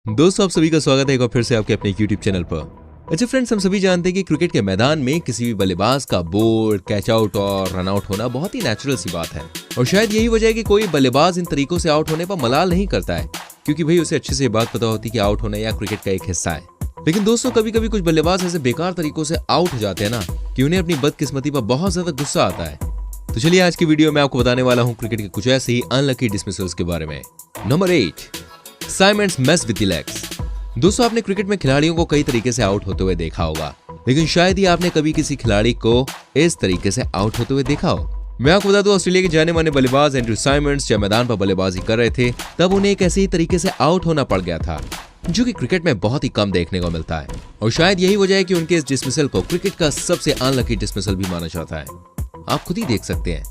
दोस्तों आप सभी का स्वागत है एक बार फिर से आपके अपने YouTube चैनल पर। अच्छा फ्रेंड्स, हम सभी जानते हैं कि क्रिकेट के मैदान में किसी भी बल्लेबाज का बोल्ड, कैच आउट और रन आउट होना बहुत ही नेचुरल सी बात है और शायद यही वजह है कि कोई बल्लेबाज इन तरीकों से आउट होने पर मलाल नहीं करता है, क्योंकि भाई उसे अच्छे से ये बात पता होती है कि आउट होना या क्रिकेट का एक हिस्सा है। लेकिन दोस्तों कभी कभी कुछ बल्लेबाज ऐसे बेकार तरीकों से आउट हो जाते हैं ना कि उन्हें अपनी बदकिस्मती पर बहुत ज्यादा गुस्सा आता है। तो चलिए आज की वीडियो में आपको बताने वाला हूँ क्रिकेट के कुछ ऐसे ही अनलकी डिसमिसल्स के बारे में। Number 8, Symonds mess with the legs. दोस्तों आपने क्रिकेट में खिलाड़ियों को कई तरीके से आउट होते हुए देखा होगा, लेकिन शायद ही आपने कभी किसी खिलाड़ी को इस तरीके से आउट होते हुए देखा हो। मैं आपको बता दूं, ऑस्ट्रेलिया के जाने माने बल्लेबाज एंड्रू साइमंड्स जब मैदान पर बल्लेबाजी कर रहे थे तब उन्हें एक ऐसे ही तरीके से आउट होना पड़ गया था, जो कि क्रिकेट में बहुत ही कम देखने को मिलता है और शायद यही वजह है कि उनके इस डिसमिसल को क्रिकेट का सबसे अनलकी डिसमिसल भी माना जाता है। आप खुद ही देख सकते हैं,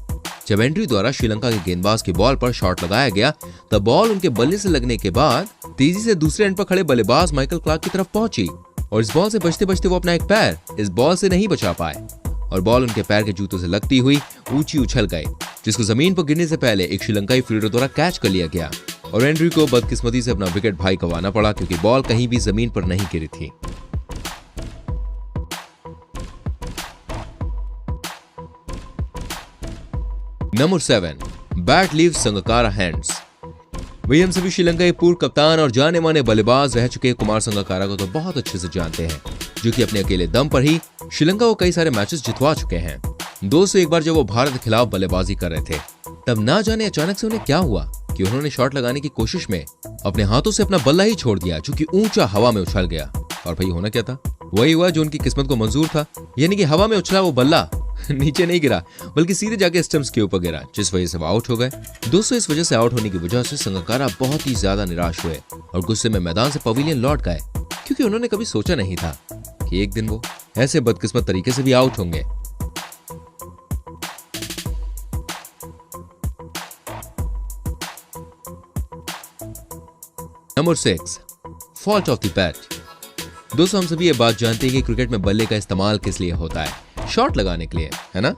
जब एंड्रू द्वारा श्रीलंका के गेंदबाज की बॉल पर शॉट लगाया गया तब बॉल उनके बल्ले से लगने के बाद तेजी से दूसरे एंड पर खड़े बल्लेबाज माइकल क्लार्क की तरफ पहुंची और इस बॉल से बचते बचते वो अपना एक पैर इस बॉल से नहीं बचा पाए और बॉल उनके पैर के जूतों से लगती हुई ऊंची उछल गई, जिसको जमीन पर गिरने से पहले एक श्रीलंकाई फील्डर द्वारा कैच कर लिया गया और एंड्रू को बदकिस्मती से अपना विकेट भाई गंवाना पड़ा, क्योंकि बॉल कहीं भी जमीन पर नहीं गिरी थी। Number 7, bat leaves Sangakkara hands. वही हम सभी श्रीलंका के पूर्व कप्तान और जाने माने बल्लेबाज रह चुके कुमार संगकारा को तो बहुत अच्छे से जानते हैं, जो कि अपने अकेले दम पर ही श्रीलंका को कई सारे मैचेस जितवा चुके हैं। दोस्तों एक बार जब वो भारत के खिलाफ बल्लेबाजी कर रहे थे तब ना जाने अचानक से उन्हें क्या हुआ कि उन्होंने शॉट लगाने की कोशिश में अपने हाथों से अपना बल्ला ही छोड़ दिया, जो कि ऊंचा हवा में उछल गया। और भाई होना क्या था, वही हुआ जो उनकी किस्मत को मंजूर था, यानी कि हवा में उछला वो बल्ला नीचे नहीं गिरा बल्कि सीधे जाके स्टंप्स के ऊपर गिरा, जिस वजह से वो आउट हो गए। दोस्तों इस वजह से आउट होने की वजह से संगकारा बहुत ही ज्यादा निराश हुए और गुस्से में मैदान से पवेलियन लौट गए, क्योंकि उन्होंने कभी सोचा नहीं था कि एक दिन वो ऐसे बदकिस्मत तरीके से भी आउट होंगे। Number 6, fault of the bat. दोस्तों हम सभी ये बात जानते हैं कि क्रिकेट में बल्ले का इस्तेमाल किस लिए होता है, शॉट लगाने के लिए, है ना?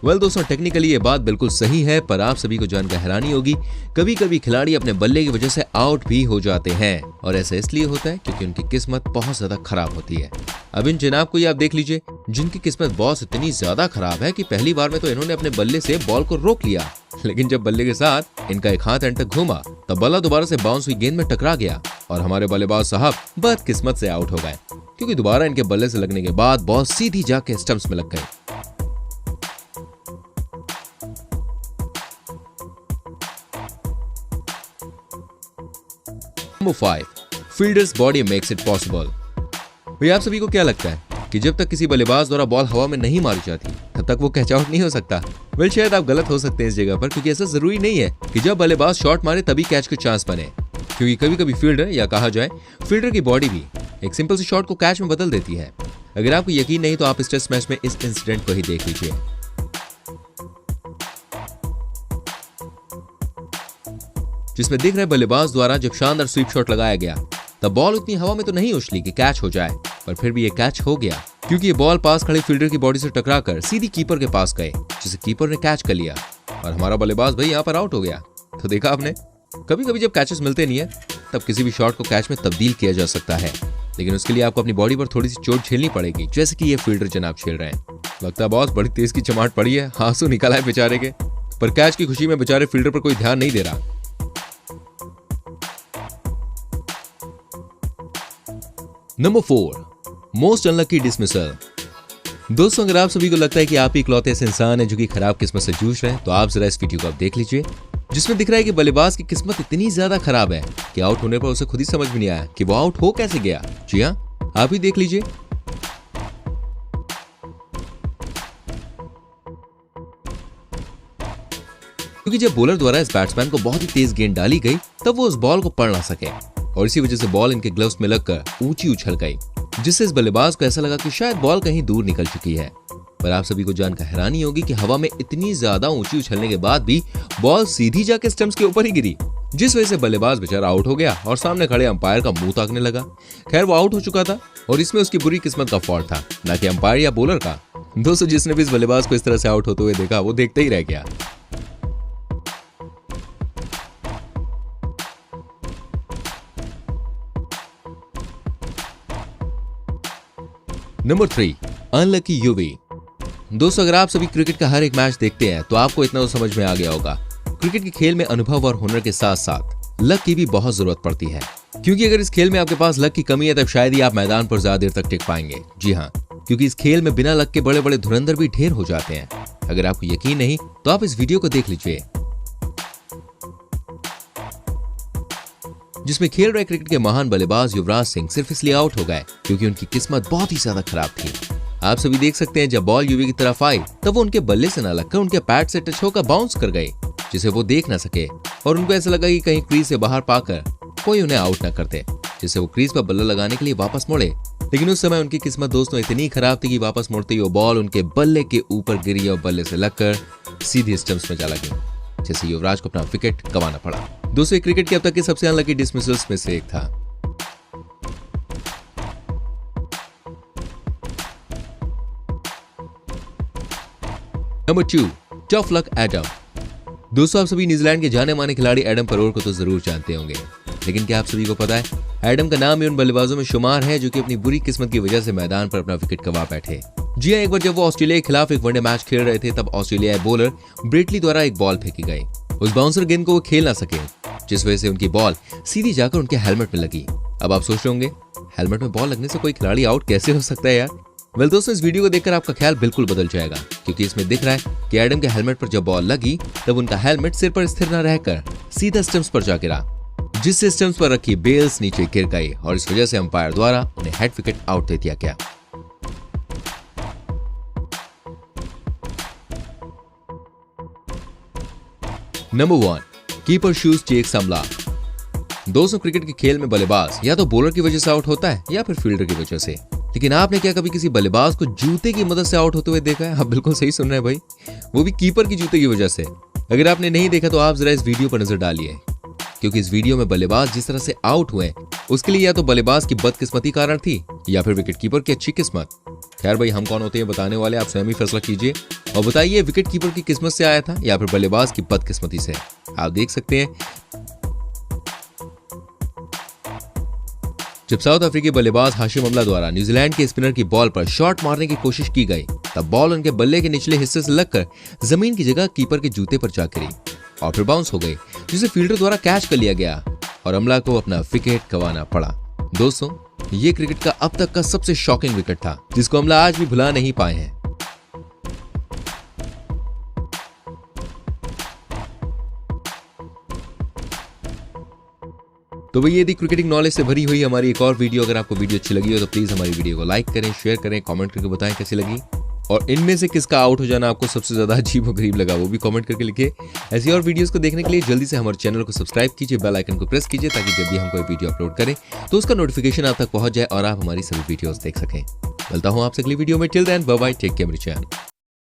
वेल दोस्तों टेक्निकली ये बात बिल्कुल सही है, पर आप सभी को जानकर हैरानी होगी, कभी कभी खिलाड़ी अपने बल्ले की वजह से आउट भी हो जाते हैं और ऐसा इसलिए होता है क्योंकि उनकी किस्मत बहुत ज्यादा खराब होती है। अब इन जनाब को ये आप देख लीजिए, जिनकी किस्मत बहुत इतनी ज्यादा खराब है कि पहली बार में तो इन्होंने अपने बल्ले से बॉल को रोक लिया, लेकिन जब बल्ले के साथ इनका एक हाथ एंड तक घूमा तब बल्ला दोबारा से बाउंस हुई गेंद में टकरा गया और हमारे बल्लेबाज साहब बदकिस्मत से आउट हो गए, क्योंकि दोबारा इनके बल्ले से लगने के बाद बॉल सीधी जाके स्टंप्स में लग गई। Number 5, fielders body makes it possible. भैया आप सभी को क्या लगता है कि जब तक किसी बल्लेबाज द्वारा बॉल हवा में नहीं मारी जाती तब तक वो कैच आउट नहीं हो सकता? वेल शायद आप गलत हो सकते हैं इस जगह पर, क्योंकि ऐसा जरूरी नहीं है कि जब बल्लेबाज शॉट मारे तभी कैच के चांस बने, क्योंकि कभी कभी फील्डर या कहा जाए फील्डर की बॉडी भी एक सिंपल सी शॉट को कैच में बदल देती है। अगर आपको यकीन नहीं तो आप इस टेस्ट मैच में इस इंसिडेंट को ही देख लीजिए। जिसमें दिख रहे बल्लेबाज द्वारा जब शानदार स्वीप शॉट लगाया गया तब बॉल उतनी हवा में तो नहीं उछली कि कैच हो जाए, पर फिर भी ये कैच हो गया, क्योंकि ये बॉल पास खड़े फील्डर की बॉडी से टकराकर सीधी कीपर के पास गए, जिसे कीपर ने कैच कर लिया और हमारा बल्लेबाज भाई यहाँ पर आउट हो गया। तो देखा आपने, कभी कभी जब कैचेस मिलते नहीं है तब किसी भी शॉट को कैच में तब्दील किया जा सकता है, लेकिन उसके लिए आपको अपनी बॉडी पर थोड़ी सी चोट झेलनी पड़ेगी, जैसे कि ये फील्डर जनाब झेल रहे हैं। लगता है बॉस बड़ी तेज की चमाट पड़ी है, आंसू निकला है बेचारे के, पर कैच की खुशी में बेचारे फील्डर पर कोई ध्यान नहीं दे रहा। Number 4, most unlucky dismissal. दोस्तों अगर आप सभी को लगता है कि आप ही इकलौते ऐसे इंसान हैं जो कि खराब किस्मत से जूझ रहे हैं, तो आप जरा इस वीडियो को आप देख लीजिए, जिसमें दिख रहा है कि बल्लेबाज की किस्मत इतनी ज्यादा खराब है कि आउट होने पर उसे खुद ही समझ में नहीं आया कि वो आउट हो कैसे गया। जी हाँ, आप ही देख लीजिए। क्योंकि जब बॉलर द्वारा इस बैट्समैन को बहुत ही तेज गेंद डाली गई तब वो उस बॉल को पढ़ ना सके और इसी वजह से बॉल इनके ग्लव्स में लगकर ऊंची उछल गई, जिससे इस बल्लेबाज को ऐसा लगा कि शायद बॉल कहीं दूर निकल चुकी है। पर आप सभी को जानकर हैरानी होगी कि हवा में इतनी ज्यादा ऊंची उछलने के बाद भी बॉल सीधी जाके स्टंप्स के ऊपर ही गिरी, जिस वजह से बल्लेबाज बेचारा आउट हो गया और सामने खड़े अंपायर का मुंह ताकने लगा। खैर वो आउट हो चुका था और इसमें उसकी बुरी किस्मत का फॉल्ट था, ना कि अंपायर या बॉलर का। दोस्तों जिसने भी इस बल्लेबाज को इस तरह से आउट होते हुए देखा वो देखते ही रह गया। Number 3, unlucky UV. दोस्तों, अगर आप सभी क्रिकेट का हर एक मैच देखते हैं तो आपको इतना तो समझ में आ गया होगा, क्रिकेट के खेल में अनुभव और हुनर के साथ साथ लक की भी बहुत जरूरत पड़ती है। क्योंकि अगर इस खेल में आपके पास लक की कमी है तब शायद ही आप मैदान पर ज्यादा देर तक टिक पाएंगे। जी हाँ, क्योंकि इस खेल में बिना लक के बड़े बड़े धुरंधर भी ढेर हो जाते हैं। अगर आपको यकीन नहीं तो आप इस वीडियो को देख लीजिए, जिसमें खेल रहे क्रिकेट के महान बल्लेबाज युवराज सिंह सिर्फ इसलिए आउट हो गए क्योंकि उनकी किस्मत बहुत ही ज्यादा खराब थी। आप सभी देख सकते हैं, जब बॉल यूवी की तरफ आई तब वो उनके बल्ले से न लगकर उनके पैड से टच होकर बाउंस कर गई, जिसे वो देख न सके और उनको ऐसा लगा कि कहीं क्रीज से बाहर पाकर कोई उन्हें आउट न करते, जिससे वो क्रीज पर बल्ला लगाने के लिए वापस मुड़े। लेकिन उस समय उनकी किस्मत दोस्तों इतनी खराब थी कि वापस मुड़ते ही वो बॉल उनके बल्ले के ऊपर गिरी और बल्ले से लगकर सीधी स्टंप्स में जा लगी, जिससे युवराज को अपना विकेट गंवाना पड़ा। दोस्तों, क्रिकेट के अब तक के सबसे अनलकी डिसमिसल्स में से एक था। Number 2, tough luck Adam. दोस्तों, आप सभी न्यूजीलैंड के जाने माने खिलाड़ी एडम परोर को तो जरूर जानते होंगे, लेकिन क्या आप सभी को पता है, एडम का नाम ही उन बल्लेबाजों में शुमार है जो कि अपनी बुरी किस्मत की वजह से मैदान पर अपना विकेट गंवा बैठे। जी हाँ, एक बार जब वो ऑस्ट्रेलिया के खिलाफ एक वनडे मैच खेल रहे थे तब ऑस्ट्रेलियाई बॉलर ब्रेटली द्वारा एक बॉल फेंकी गई। उस बाउंसर गेंद को वो खेल ना सके, जिस वजह से उनकी बॉल सीधी जाकर उनके हेलमेट में लगी। अब आप सोच रहे होंगे, हेलमेट में बॉल लगने से कोई खिलाड़ी आउट कैसे हो सकता है यार? वेल दोस्तों, इस वीडियो को देखकर आपका ख्याल बिल्कुल बदल जाएगा, क्योंकि इसमें दिख रहा है कि एडम के हेलमेट पर जब बॉल लगी तब उनका हेलमेट सिर पर स्थिर न रहकर सीधा स्टंप्स पर जा गिरा, जिससे स्टंप्स पर रखी बेल्स नीचे गिर गई और इस वजह से अंपायर द्वारा उन्हें हेड विकेट आउट दे दिया गया। नंबर 1, कीपर शूज चेक समला। दोस्तों, क्रिकेट के खेल में बल्लेबाज या तो बॉलर की वजह से आउट होता है या फिर फील्डर की वजह से, लेकिन आपने क्या कभी किसी बल्लेबाज को जूते की मदद से आउट होते हुए देखा है? आप बिल्कुल सही सुन रहे हैं भाई, वो भी कीपर की जूते की वजह से। अगर आपने नहीं देखा तो आप जरा इस वीडियो पर नजर डालिए, क्योंकि इस वीडियो में बल्लेबाज जिस तरह से आउट हुए उसके लिए या तो बल्लेबाज की बदकिस्मती कारण थी या फिर विकेट कीपर की अच्छी किस्मत। खैर भाई, हम कौन होते हैं बताने वाले, आप स्वयं ही फैसला कीजिए और बताइए विकेट कीपर की किस्मत से आया था या फिर बल्लेबाज की बदकिस्मती से। आप देख सकते हैं, जब साउथ अफ्रीकी बल्लेबाज हाशिम अमला द्वारा न्यूजीलैंड के स्पिनर की बॉल पर शॉट मारने की कोशिश की गई तब बॉल उनके बल्ले के निचले हिस्से से लगकर जमीन की जगह कीपर के जूते पर जा गिरी और फिर बाउंस हो गई, जिसे फील्डर द्वारा कैच कर लिया गया और अमला को अपना विकेट गंवाना पड़ा। दोस्तों, ये क्रिकेट का अब तक का सबसे शॉकिंग विकेट था, जिसको अमला आज भी भुला नहीं पाए हैं। तो भैया, यदि क्रिकेटिंग नॉलेज से भरी हुई हमारी एक और वीडियो अगर आपको वीडियो अच्छी लगी हो तो प्लीज हमारी वीडियो को लाइक करें, शेयर करें, कमेंट करके बताएं कैसी लगी और इनमें से किसका आउट हो जाना आपको सबसे ज्यादा अजीब और गरीब लगा वो भी कमेंट करके लिखिए। ऐसी और वीडियोस को देखने के लिए जल्दी से हमारे चैनल को सब्सक्राइब कीजिए, बेल आइकन को प्रेस कीजिए ताकि जब भी हम कोई वीडियो अपलोड करें तो उसका नोटिफिकेशन आप तक पहुंच जाए और आप हमारी सभी वीडियोस देख सकें। मिलता हूं आपसे अगली वीडियो में। Till then bye bye, take care मेरे चैनल।